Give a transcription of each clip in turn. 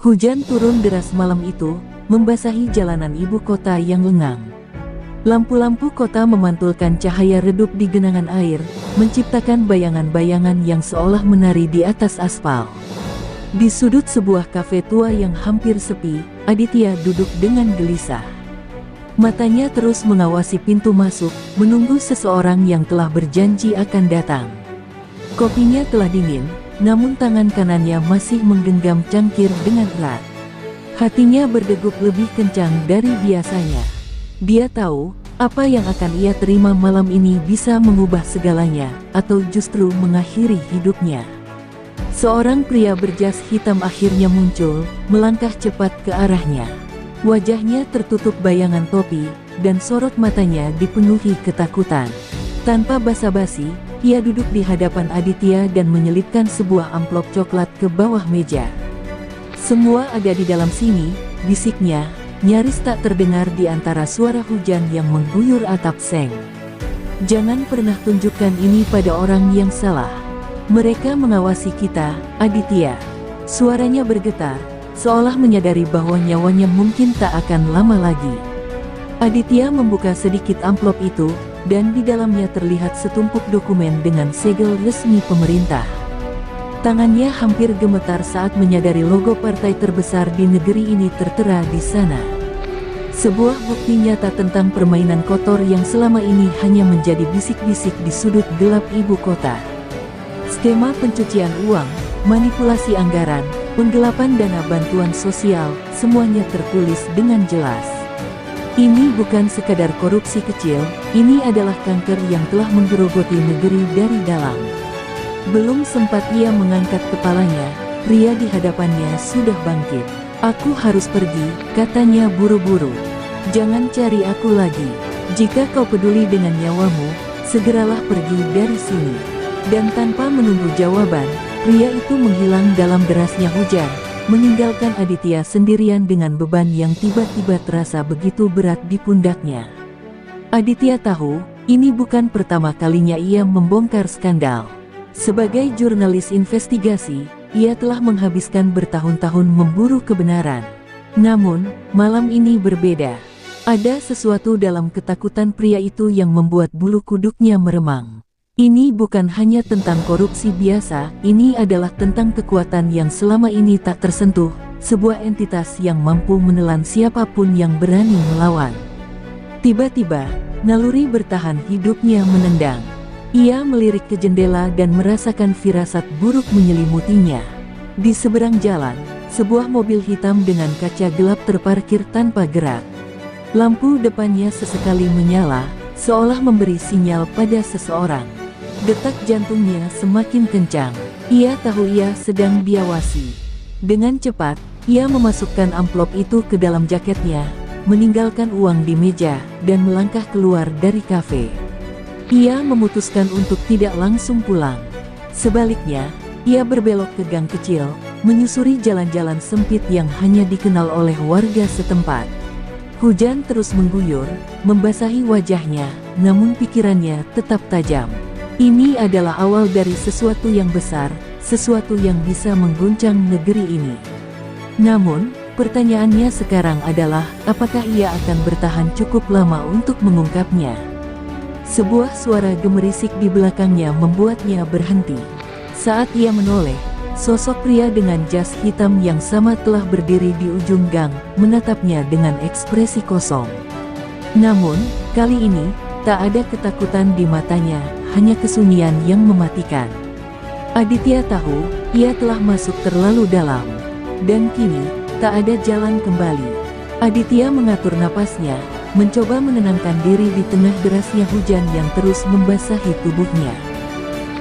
Hujan turun deras malam itu, membasahi jalanan ibu kota yang lengang. Lampu-lampu kota memantulkan cahaya redup di genangan air, menciptakan bayangan-bayangan yang seolah menari di atas aspal. Di sudut sebuah kafe tua yang hampir sepi, Aditya duduk dengan gelisah. Matanya terus mengawasi pintu masuk, menunggu seseorang yang telah berjanji akan datang. Kopinya telah dingin, namun tangan kanannya masih menggenggam cangkir dengan erat. Hatinya berdegup lebih kencang dari biasanya. Dia tahu, apa yang akan ia terima malam ini bisa mengubah segalanya, atau justru mengakhiri hidupnya. Seorang pria berjas hitam akhirnya muncul, melangkah cepat ke arahnya. Wajahnya tertutup bayangan topi, dan sorot matanya dipenuhi ketakutan. Tanpa basa-basi, ia duduk di hadapan Aditya dan menyelipkan sebuah amplop coklat ke bawah meja. "Semua ada di dalam sini," bisiknya, nyaris tak terdengar di antara suara hujan yang mengguyur atap seng. "Jangan pernah tunjukkan ini pada orang yang salah. Mereka mengawasi kita, Aditya." Suaranya bergetar, seolah menyadari bahwa nyawanya mungkin tak akan lama lagi. Aditya membuka sedikit amplop itu, dan di dalamnya terlihat setumpuk dokumen dengan segel resmi pemerintah. Tangannya hampir gemetar saat menyadari logo partai terbesar di negeri ini tertera di sana. Sebuah bukti nyata tentang permainan kotor yang selama ini hanya menjadi bisik-bisik di sudut gelap ibu kota. Skema pencucian uang, manipulasi anggaran, penggelapan dana bantuan sosial, semuanya tertulis dengan jelas. Ini bukan sekadar korupsi kecil, ini adalah kanker yang telah menggerogoti negeri dari dalam. Belum sempat ia mengangkat kepalanya, pria di hadapannya sudah bangkit. "Aku harus pergi," katanya buru-buru. "Jangan cari aku lagi. Jika kau peduli dengan nyawamu, segeralah pergi dari sini." Dan tanpa menunggu jawaban, pria itu menghilang dalam derasnya hujan, meninggalkan Aditya sendirian dengan beban yang tiba-tiba terasa begitu berat di pundaknya. Aditya tahu, ini bukan pertama kalinya ia membongkar skandal. Sebagai jurnalis investigasi, ia telah menghabiskan bertahun-tahun memburu kebenaran. Namun, malam ini berbeda. Ada sesuatu dalam ketakutan pria itu yang membuat bulu kuduknya meremang. Ini bukan hanya tentang korupsi biasa, ini adalah tentang kekuatan yang selama ini tak tersentuh, sebuah entitas yang mampu menelan siapapun yang berani melawan. Tiba-tiba, naluri bertahan hidupnya menendang. Ia melirik ke jendela dan merasakan firasat buruk menyelimutinya. Di seberang jalan, sebuah mobil hitam dengan kaca gelap terparkir tanpa gerak. Lampu depannya sesekali menyala, seolah memberi sinyal pada seseorang. Detak jantungnya semakin kencang. Ia tahu ia sedang diawasi. Dengan cepat, ia memasukkan amplop itu ke dalam jaketnya, meninggalkan uang di meja, dan melangkah keluar dari kafe. Ia memutuskan untuk tidak langsung pulang. Sebaliknya, ia berbelok ke gang kecil, menyusuri jalan-jalan sempit yang hanya dikenal oleh warga setempat. Hujan terus mengguyur, membasahi wajahnya, namun pikirannya tetap tajam. Ini adalah awal dari sesuatu yang besar, sesuatu yang bisa mengguncang negeri ini. Namun, pertanyaannya sekarang adalah, apakah ia akan bertahan cukup lama untuk mengungkapnya? Sebuah suara gemerisik di belakangnya membuatnya berhenti. Saat ia menoleh, sosok pria dengan jas hitam yang sama telah berdiri di ujung gang, menatapnya dengan ekspresi kosong. Namun, kali ini, tak ada ketakutan di matanya, hanya kesunyian yang mematikan. Aditya tahu, ia telah masuk terlalu dalam. Dan kini, tak ada jalan kembali. Aditya mengatur napasnya, mencoba menenangkan diri di tengah derasnya hujan yang terus membasahi tubuhnya.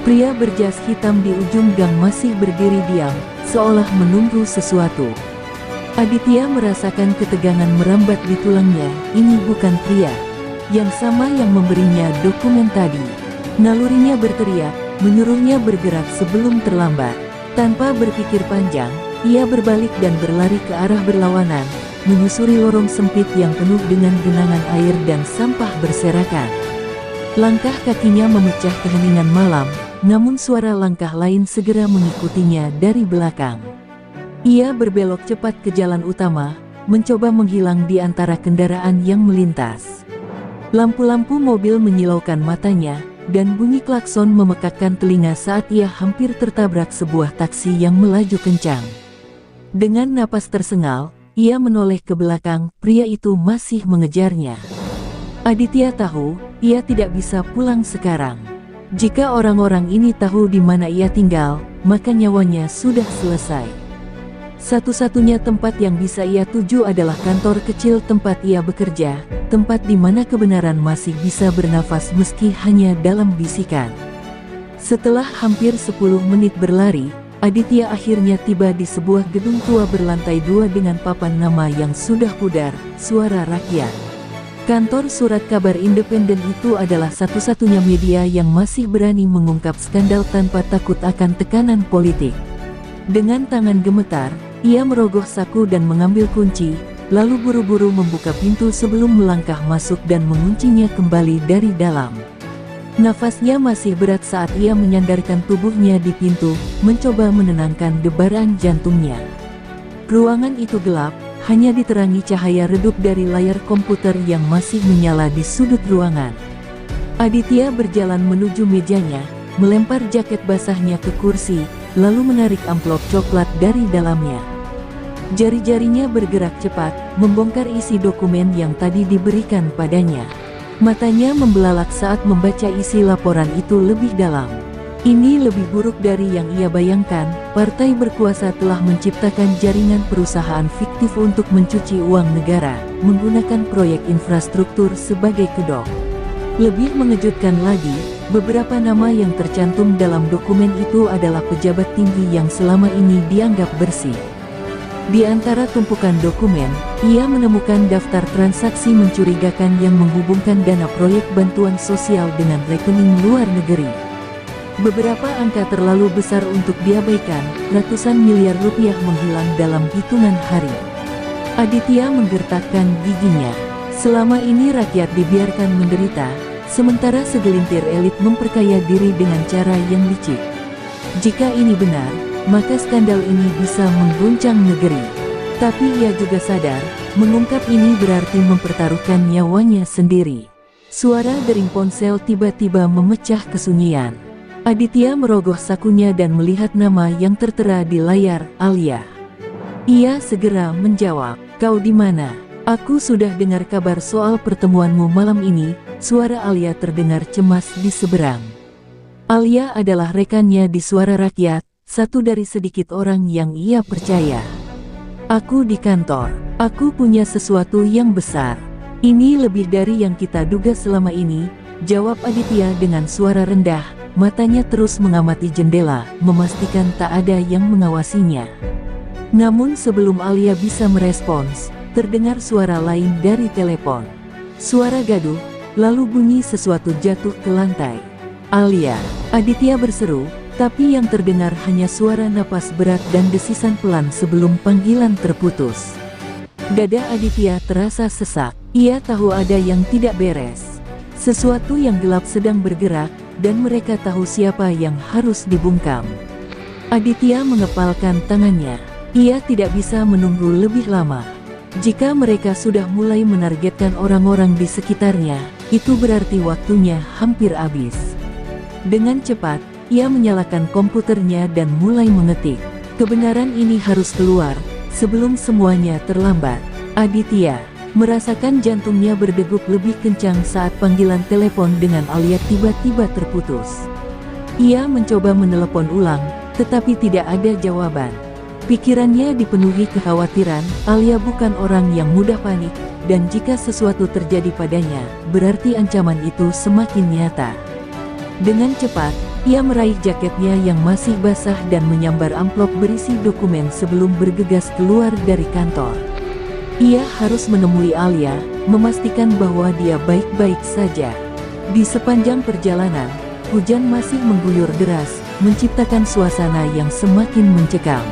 Pria berjas hitam di ujung gang masih berdiri diam, seolah menunggu sesuatu. Aditya merasakan ketegangan merambat di tulangnya, ini bukan pria yang sama yang memberinya dokumen tadi. Nalurinya berteriak, menyuruhnya bergerak sebelum terlambat. Tanpa berpikir panjang, ia berbalik dan berlari ke arah berlawanan, menyusuri lorong sempit yang penuh dengan genangan air dan sampah berserakan. Langkah kakinya memecah keheningan malam, namun suara langkah lain segera mengikutinya dari belakang. Ia berbelok cepat ke jalan utama, mencoba menghilang di antara kendaraan yang melintas. Lampu-lampu mobil menyilaukan matanya, dan bunyi klakson memekakkan telinga saat ia hampir tertabrak sebuah taksi yang melaju kencang. Dengan napas tersengal, ia menoleh ke belakang, pria itu masih mengejarnya. Aditya tahu, ia tidak bisa pulang sekarang. Jika orang-orang ini tahu di mana ia tinggal, maka nyawanya sudah selesai. Satu-satunya tempat yang bisa ia tuju adalah kantor kecil tempat ia bekerja, tempat di mana kebenaran masih bisa bernafas meski hanya dalam bisikan. Setelah hampir 10 menit berlari, Aditya akhirnya tiba di sebuah gedung tua berlantai 2 dengan papan nama yang sudah pudar, Suara Rakyat. Kantor surat kabar independen itu adalah satu-satunya media yang masih berani mengungkap skandal tanpa takut akan tekanan politik. Dengan tangan gemetar, ia merogoh saku dan mengambil kunci, lalu buru-buru membuka pintu sebelum melangkah masuk dan menguncinya kembali dari dalam. Nafasnya masih berat saat ia menyandarkan tubuhnya di pintu, mencoba menenangkan debaran jantungnya. Ruangan itu gelap, hanya diterangi cahaya redup dari layar komputer yang masih menyala di sudut ruangan. Aditya berjalan menuju mejanya, melempar jaket basahnya ke kursi, lalu menarik amplop coklat dari dalamnya. Jari-jarinya bergerak cepat, membongkar isi dokumen yang tadi diberikan padanya. Matanya membelalak saat membaca isi laporan itu lebih dalam. Ini lebih buruk dari yang ia bayangkan. Partai berkuasa telah menciptakan jaringan perusahaan fiktif untuk mencuci uang negara, menggunakan proyek infrastruktur sebagai kedok. Lebih mengejutkan lagi, beberapa nama yang tercantum dalam dokumen itu adalah pejabat tinggi yang selama ini dianggap bersih. Di antara tumpukan dokumen, ia menemukan daftar transaksi mencurigakan yang menghubungkan dana proyek bantuan sosial dengan rekening luar negeri. Beberapa angka terlalu besar untuk diabaikan, ratusan miliar rupiah menghilang dalam hitungan hari. Aditya menggertakkan giginya. Selama ini rakyat dibiarkan menderita, sementara segelintir elit memperkaya diri dengan cara yang licik. Jika ini benar, maka skandal ini bisa mengguncang negeri. Tapi ia juga sadar, mengungkap ini berarti mempertaruhkan nyawanya sendiri. Suara dering ponsel tiba-tiba memecah kesunyian. Aditya merogoh sakunya dan melihat nama yang tertera di layar, Alia. Ia segera menjawab, "Kau di mana? Aku sudah dengar kabar soal pertemuanmu malam ini." Suara Alia terdengar cemas di seberang. Alia adalah rekannya di Suara Rakyat, satu dari sedikit orang yang ia percaya. "Aku di kantor. Aku punya sesuatu yang besar. Ini lebih dari yang kita duga selama ini," jawab Aditya dengan suara rendah. Matanya terus mengamati jendela, memastikan tak ada yang mengawasinya. Namun sebelum Alia bisa merespons, terdengar suara lain dari telepon. Suara gaduh, lalu bunyi sesuatu jatuh ke lantai. "Alia!" Aditya berseru, tapi yang terdengar hanya suara napas berat dan desisan pelan sebelum panggilan terputus. Dada Aditya terasa sesak. Ia tahu ada yang tidak beres. Sesuatu yang gelap sedang bergerak, dan mereka tahu siapa yang harus dibungkam. Aditya mengepalkan tangannya. Ia tidak bisa menunggu lebih lama. Jika mereka sudah mulai menargetkan orang-orang di sekitarnya, itu berarti waktunya hampir habis. Dengan cepat, ia menyalakan komputernya dan mulai mengetik. Kebenaran ini harus keluar, sebelum semuanya terlambat. Aditya merasakan jantungnya berdegup lebih kencang saat panggilan telepon dengan Alia tiba-tiba terputus. Ia mencoba menelepon ulang, tetapi tidak ada jawaban. Pikirannya dipenuhi kekhawatiran. Alia bukan orang yang mudah panik, dan jika sesuatu terjadi padanya, berarti ancaman itu semakin nyata. Dengan cepat, ia meraih jaketnya yang masih basah dan menyambar amplop berisi dokumen sebelum bergegas keluar dari kantor. Ia harus menemui Alia, memastikan bahwa dia baik-baik saja. Di sepanjang perjalanan, hujan masih mengguyur deras, menciptakan suasana yang semakin mencekam.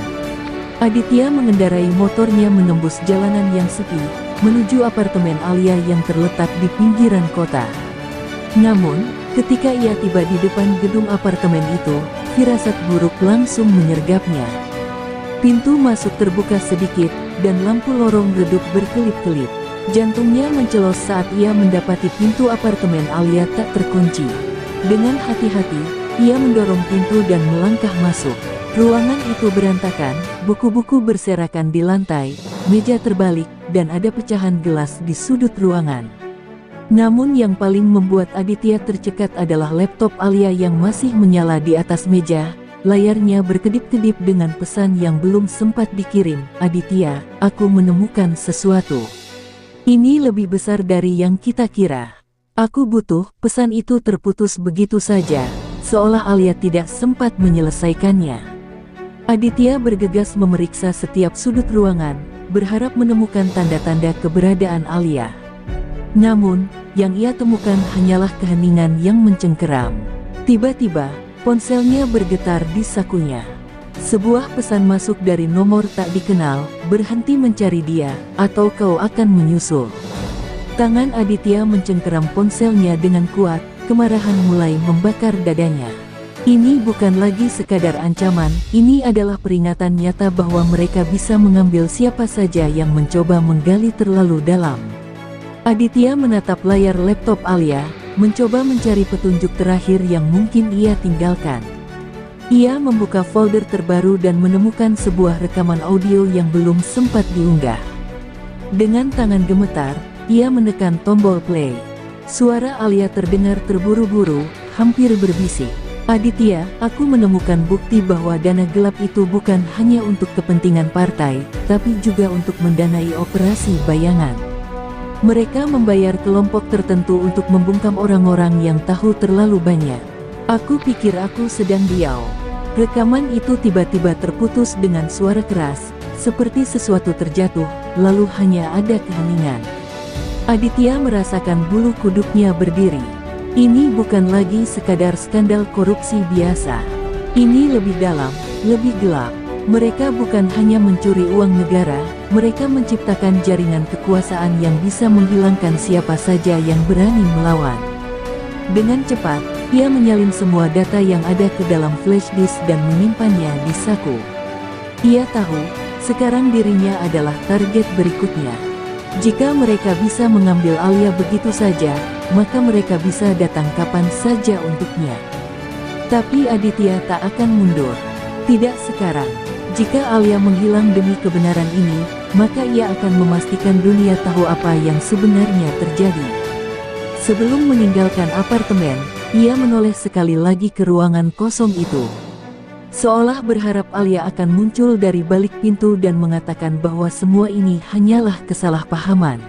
Aditya mengendarai motornya menembus jalanan yang sepi, menuju apartemen Alia yang terletak di pinggiran kota. Namun, ketika ia tiba di depan gedung apartemen itu, firasat buruk langsung menyergapnya. Pintu masuk terbuka sedikit, dan lampu lorong redup berkelip-kelip. Jantungnya mencelos saat ia mendapati pintu apartemen Alia tak terkunci. Dengan hati-hati, ia mendorong pintu dan melangkah masuk. Ruangan itu berantakan, buku-buku berserakan di lantai, meja terbalik, dan ada pecahan gelas di sudut ruangan. Namun yang paling membuat Aditya tercekat adalah laptop Alia yang masih menyala di atas meja. Layarnya berkedip-kedip dengan pesan yang belum sempat dikirim. "Aditya, aku menemukan sesuatu. Ini lebih besar dari yang kita kira. Aku butuh." Pesan itu terputus begitu saja, seolah Alia tidak sempat menyelesaikannya. Aditya bergegas memeriksa setiap sudut ruangan, berharap menemukan tanda-tanda keberadaan Alia. Namun, yang ia temukan hanyalah keheningan yang mencengkeram. Tiba-tiba, ponselnya bergetar di sakunya. Sebuah pesan masuk dari nomor tak dikenal, "Berhenti mencari dia, atau kau akan menyusul." Tangan Aditya mencengkeram ponselnya dengan kuat, kemarahan mulai membakar dadanya. Ini bukan lagi sekadar ancaman, ini adalah peringatan nyata bahwa mereka bisa mengambil siapa saja yang mencoba menggali terlalu dalam. Aditya menatap layar laptop Alia, mencoba mencari petunjuk terakhir yang mungkin ia tinggalkan. Ia membuka folder terbaru dan menemukan sebuah rekaman audio yang belum sempat diunggah. Dengan tangan gemetar, ia menekan tombol play. Suara Alia terdengar terburu-buru, hampir berbisik. "Aditya, aku menemukan bukti bahwa dana gelap itu bukan hanya untuk kepentingan partai, tapi juga untuk mendanai operasi bayangan. Mereka membayar kelompok tertentu untuk membungkam orang-orang yang tahu terlalu banyak. Aku pikir aku sedang diau." Rekaman itu tiba-tiba terputus dengan suara keras, seperti sesuatu terjatuh, lalu hanya ada keheningan. Aditya merasakan bulu kuduknya berdiri. Ini bukan lagi sekadar skandal korupsi biasa. Ini lebih dalam, lebih gelap. Mereka bukan hanya mencuri uang negara, mereka menciptakan jaringan kekuasaan yang bisa menghilangkan siapa saja yang berani melawan. Dengan cepat, ia menyalin semua data yang ada ke dalam flash disk dan menyimpannya di saku. Ia tahu, sekarang dirinya adalah target berikutnya. Jika mereka bisa mengambil Alia begitu saja, maka mereka bisa datang kapan saja untuknya. Tapi Aditya tak akan mundur. Tidak sekarang. Jika Alia menghilang demi kebenaran ini, maka ia akan memastikan dunia tahu apa yang sebenarnya terjadi. Sebelum meninggalkan apartemen, ia menoleh sekali lagi ke ruangan kosong itu. Seolah berharap Alia akan muncul dari balik pintu dan mengatakan bahwa semua ini hanyalah kesalahpahaman.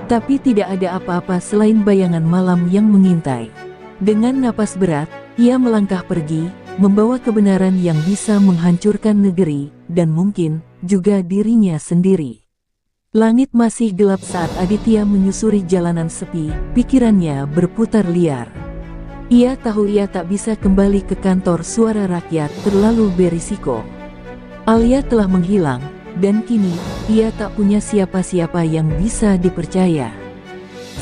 Tapi tidak ada apa-apa selain bayangan malam yang mengintai. Dengan napas berat, ia melangkah pergi, membawa kebenaran yang bisa menghancurkan negeri, dan mungkin juga dirinya sendiri. Langit masih gelap saat Aditya menyusuri jalanan sepi, pikirannya berputar liar. Ia tahu ia tak bisa kembali ke kantor suara rakyat, terlalu berisiko. Alia telah menghilang, dan kini, ia tak punya siapa-siapa yang bisa dipercaya.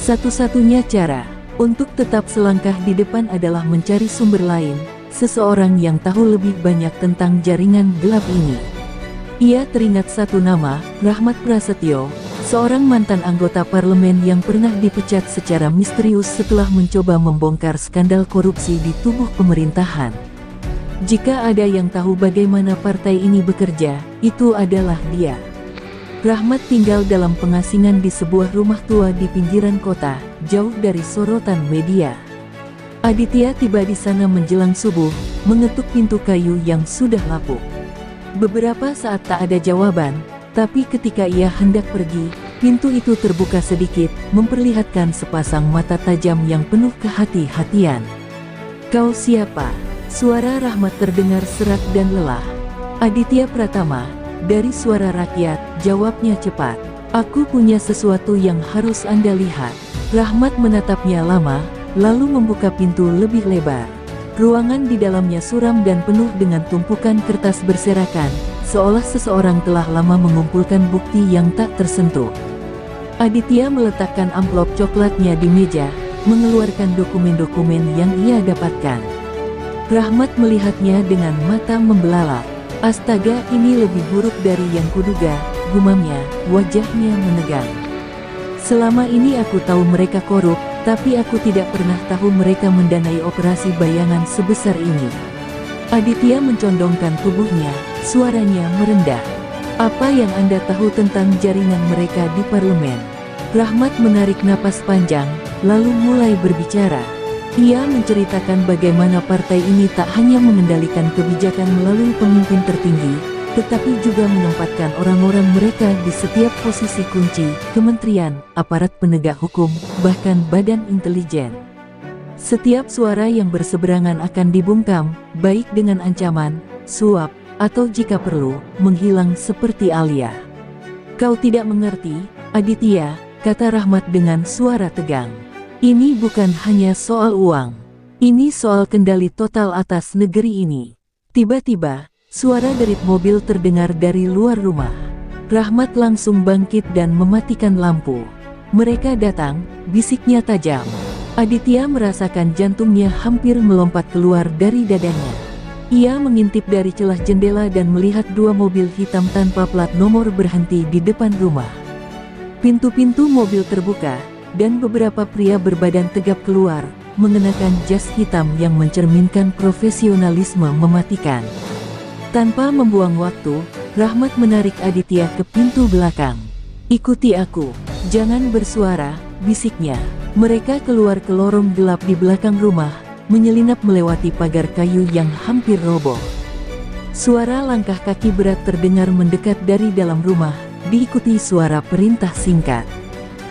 Satu-satunya cara untuk tetap selangkah di depan adalah mencari sumber lain, seseorang yang tahu lebih banyak tentang jaringan gelap ini. Ia teringat satu nama, Rahmat Prasetyo, seorang mantan anggota parlemen yang pernah dipecat secara misterius setelah mencoba membongkar skandal korupsi di tubuh pemerintahan. Jika ada yang tahu bagaimana partai ini bekerja, itu adalah dia. Rahmat tinggal dalam pengasingan di sebuah rumah tua di pinggiran kota, jauh dari sorotan media. Aditya tiba di sana menjelang subuh, mengetuk pintu kayu yang sudah lapuk. Beberapa saat tak ada jawaban, tapi ketika ia hendak pergi, pintu itu terbuka sedikit, memperlihatkan sepasang mata tajam yang penuh kehati-hatian. "Kau siapa?" Suara Rahmat terdengar serak dan lelah. "Aditya Pratama, dari Suara Rakyat," jawabnya cepat. "Aku punya sesuatu yang harus Anda lihat." Rahmat menatapnya lama, lalu membuka pintu lebih lebar. Ruangan di dalamnya suram dan penuh dengan tumpukan kertas berserakan, seolah seseorang telah lama mengumpulkan bukti yang tak tersentuh. Aditya meletakkan amplop coklatnya di meja, mengeluarkan dokumen-dokumen yang ia dapatkan. Rahmat melihatnya dengan mata membelalak. Astaga, ini lebih buruk dari yang kuduga, gumamnya, wajahnya menegang. Selama ini aku tahu mereka korup, tapi aku tidak pernah tahu mereka mendanai operasi bayangan sebesar ini. Aditya mencondongkan tubuhnya, suaranya merendah. Apa yang Anda tahu tentang jaringan mereka di parlemen? Rahmat menarik napas panjang, lalu mulai berbicara. Ia menceritakan bagaimana partai ini tak hanya mengendalikan kebijakan melalui pemimpin tertinggi, tetapi juga menempatkan orang-orang mereka di setiap posisi kunci, kementerian, aparat penegak hukum, bahkan badan intelijen. Setiap suara yang berseberangan akan dibungkam, baik dengan ancaman, suap, atau jika perlu, menghilang seperti Alia. Kau tidak mengerti, Aditya, kata Rahmat dengan suara tegang. Ini bukan hanya soal uang. Ini soal kendali total atas negeri ini. Tiba-tiba, suara derit mobil terdengar dari luar rumah. Rahmat langsung bangkit dan mematikan lampu. Mereka datang, bisiknya tajam. Aditya merasakan jantungnya hampir melompat keluar dari dadanya. Ia mengintip dari celah jendela dan melihat dua mobil hitam tanpa plat nomor berhenti di depan rumah. Pintu-pintu mobil terbuka, dan beberapa pria berbadan tegap keluar, mengenakan jas hitam yang mencerminkan profesionalisme mematikan. Tanpa membuang waktu, Rahmat menarik Aditya ke pintu belakang. Ikuti aku, jangan bersuara, bisiknya. Mereka keluar ke lorong gelap di belakang rumah, menyelinap melewati pagar kayu yang hampir roboh. Suara langkah kaki berat terdengar mendekat dari dalam rumah, diikuti suara perintah singkat.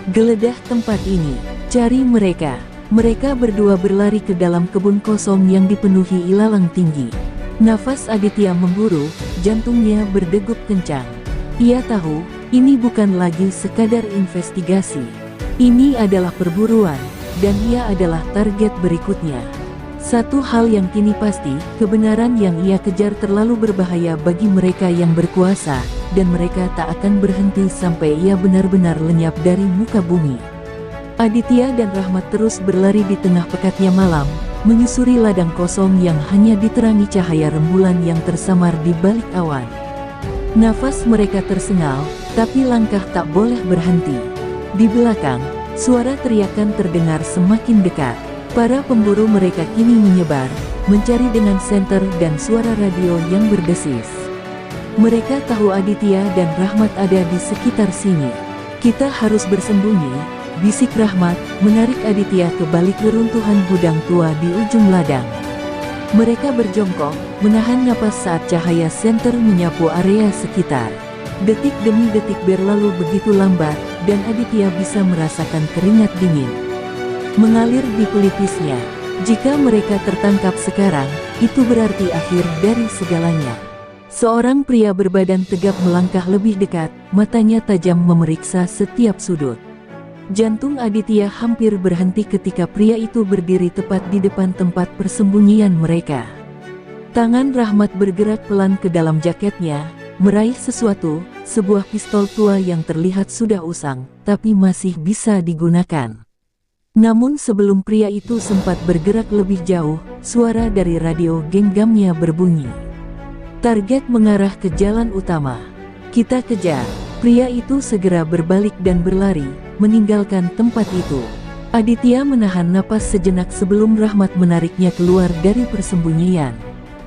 Geledah tempat ini, cari mereka. Mereka berdua berlari ke dalam kebun kosong yang dipenuhi ilalang tinggi. Nafas Aditya memburu, jantungnya berdegup kencang. Ia tahu, ini bukan lagi sekadar investigasi. Ini adalah perburuan, dan ia adalah target berikutnya. Satu hal yang kini pasti, kebenaran yang ia kejar terlalu berbahaya bagi mereka yang berkuasa, dan mereka tak akan berhenti sampai ia benar-benar lenyap dari muka bumi. Aditya dan Rahmat terus berlari di tengah pekatnya malam, menyusuri ladang kosong yang hanya diterangi cahaya rembulan yang tersamar di balik awan. Nafas mereka tersengal, tapi langkah tak boleh berhenti. Di belakang, suara teriakan terdengar semakin dekat. Para pemburu mereka kini menyebar, mencari dengan senter dan suara radio yang berdesis. Mereka tahu Aditya dan Rahmat ada di sekitar sini. Kita harus bersembunyi, bisik Rahmat, menarik Aditya ke balik reruntuhan gudang tua di ujung ladang. Mereka berjongkok, menahan napas saat cahaya senter menyapu area sekitar. Detik demi detik berlalu begitu lambat, dan Aditya bisa merasakan keringat dingin mengalir di pelipisnya. Jika mereka tertangkap sekarang, itu berarti akhir dari segalanya. Seorang pria berbadan tegap melangkah lebih dekat, matanya tajam memeriksa setiap sudut. Jantung Aditya hampir berhenti ketika pria itu berdiri tepat di depan tempat persembunyian mereka. Tangan Rahmat bergerak pelan ke dalam jaketnya, meraih sesuatu, sebuah pistol tua yang terlihat sudah usang, tapi masih bisa digunakan. Namun sebelum pria itu sempat bergerak lebih jauh, suara dari radio genggamnya berbunyi. Target mengarah ke jalan utama. Kita kejar. Pria itu segera berbalik dan berlari, meninggalkan tempat itu. Aditya menahan napas sejenak sebelum Rahmat menariknya keluar dari persembunyian.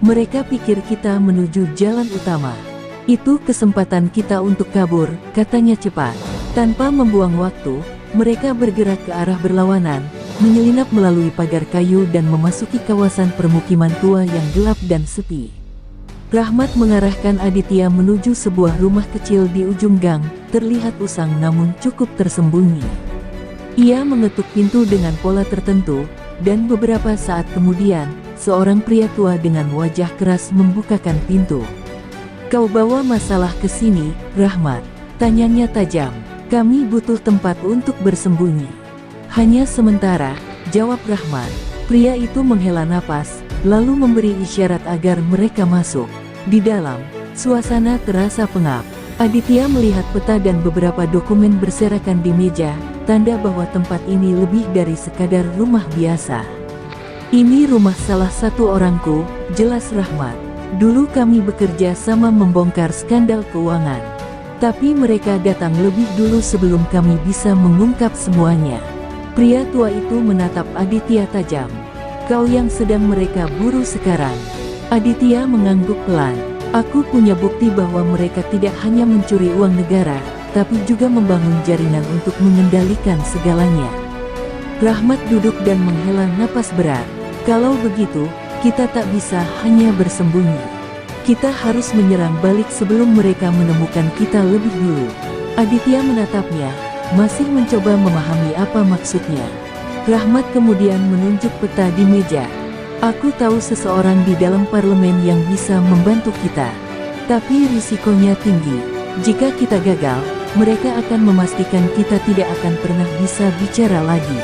Mereka pikir kita menuju jalan utama. Itu kesempatan kita untuk kabur, katanya cepat. Tanpa membuang waktu, mereka bergerak ke arah berlawanan, menyelinap melalui pagar kayu dan memasuki kawasan permukiman tua yang gelap dan sepi. Rahmat mengarahkan Aditya menuju sebuah rumah kecil di ujung gang, terlihat usang namun cukup tersembunyi. Ia mengetuk pintu dengan pola tertentu, dan beberapa saat kemudian, seorang pria tua dengan wajah keras membukakan pintu. Kau bawa masalah ke sini, Rahmat? Tanyanya tajam. Kami butuh tempat untuk bersembunyi. Hanya sementara, jawab Rahmat. Pria itu menghela napas, lalu memberi isyarat agar mereka masuk. Di dalam, suasana terasa pengap. Aditya melihat peta dan beberapa dokumen berserakan di meja, tanda bahwa tempat ini lebih dari sekadar rumah biasa. Ini rumah salah satu orangku, jelas Rahmat. Dulu kami bekerja sama membongkar skandal keuangan. Tapi mereka datang lebih dulu sebelum kami bisa mengungkap semuanya. Pria tua itu menatap Aditya tajam. Kau yang sedang mereka buru sekarang. Aditya mengangguk pelan. Aku punya bukti bahwa mereka tidak hanya mencuri uang negara, tapi juga membangun jaringan untuk mengendalikan segalanya. Rahmat duduk dan menghela napas berat. Kalau begitu, kita tak bisa hanya bersembunyi. Kita harus menyerang balik sebelum mereka menemukan kita lebih dulu. Aditya menatapnya, masih mencoba memahami apa maksudnya. Rahmat kemudian menunjuk peta di meja. Aku tahu seseorang di dalam parlemen yang bisa membantu kita. Tapi risikonya tinggi. Jika kita gagal, mereka akan memastikan kita tidak akan pernah bisa bicara lagi.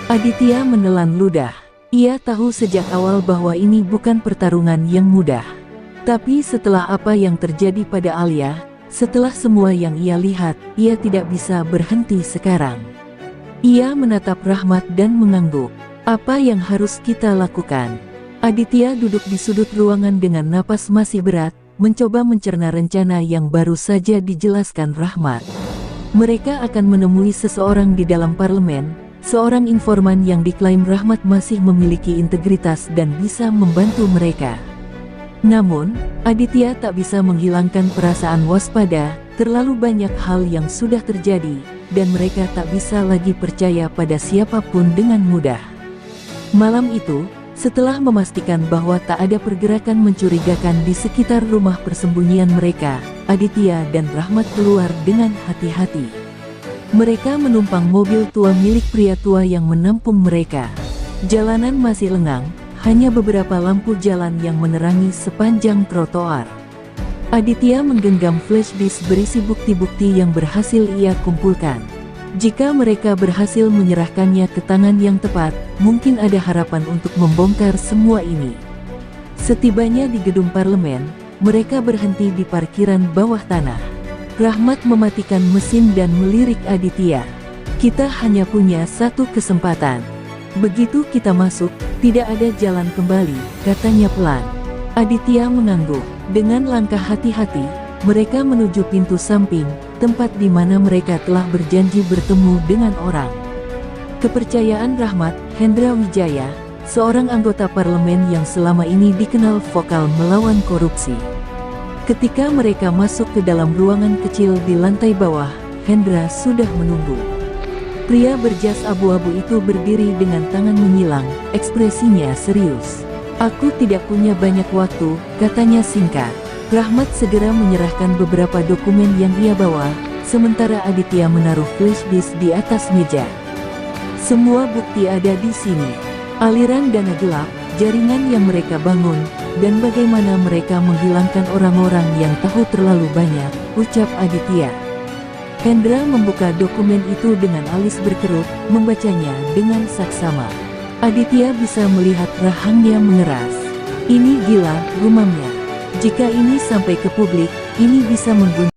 Aditya menelan ludah. Ia tahu sejak awal bahwa ini bukan pertarungan yang mudah. Tapi setelah apa yang terjadi pada Alia, setelah semua yang ia lihat, ia tidak bisa berhenti sekarang. Ia menatap Rahmat dan mengangguk. Apa yang harus kita lakukan? Aditya duduk di sudut ruangan dengan napas masih berat, mencoba mencerna rencana yang baru saja dijelaskan Rahmat. Mereka akan menemui seseorang di dalam parlemen, seorang informan yang diklaim Rahmat masih memiliki integritas dan bisa membantu mereka. Namun, Aditya tak bisa menghilangkan perasaan waspada, terlalu banyak hal yang sudah terjadi, dan mereka tak bisa lagi percaya pada siapapun dengan mudah. Malam itu, setelah memastikan bahwa tak ada pergerakan mencurigakan di sekitar rumah persembunyian mereka, Aditya dan Rahmat keluar dengan hati-hati. Mereka menumpang mobil tua milik pria tua yang menampung mereka. Jalanan masih lengang. Hanya beberapa lampu jalan yang menerangi sepanjang trotoar. Aditya menggenggam flash disk berisi bukti-bukti yang berhasil ia kumpulkan. Jika mereka berhasil menyerahkannya ke tangan yang tepat, mungkin ada harapan untuk membongkar semua ini. Setibanya di gedung parlemen, mereka berhenti di parkiran bawah tanah. Rahmat mematikan mesin dan melirik Aditya. Kita hanya punya satu kesempatan. Begitu kita masuk, tidak ada jalan kembali, katanya pelan. Aditya mengangguk. Dengan langkah hati-hati, mereka menuju pintu samping, tempat di mana mereka telah berjanji bertemu dengan orang. Kepercayaan Rahmat, Hendra Wijaya, seorang anggota parlemen yang selama ini dikenal vokal melawan korupsi. Ketika mereka masuk ke dalam ruangan kecil di lantai bawah, Hendra sudah menunggu. Pria berjas abu-abu itu berdiri dengan tangan menyilang, ekspresinya serius. Aku tidak punya banyak waktu, katanya singkat. Rahmat segera menyerahkan beberapa dokumen yang ia bawa, sementara Aditya menaruh flash disk di atas meja. Semua bukti ada di sini. Aliran dana gelap, jaringan yang mereka bangun, dan bagaimana mereka menghilangkan orang-orang yang tahu terlalu banyak, ucap Aditya. Hendra membuka dokumen itu dengan alis berkerut, membacanya dengan saksama. Aditya bisa melihat rahangnya mengeras. Ini gila, gumamnya. Jika ini sampai ke publik, ini bisa menggunakan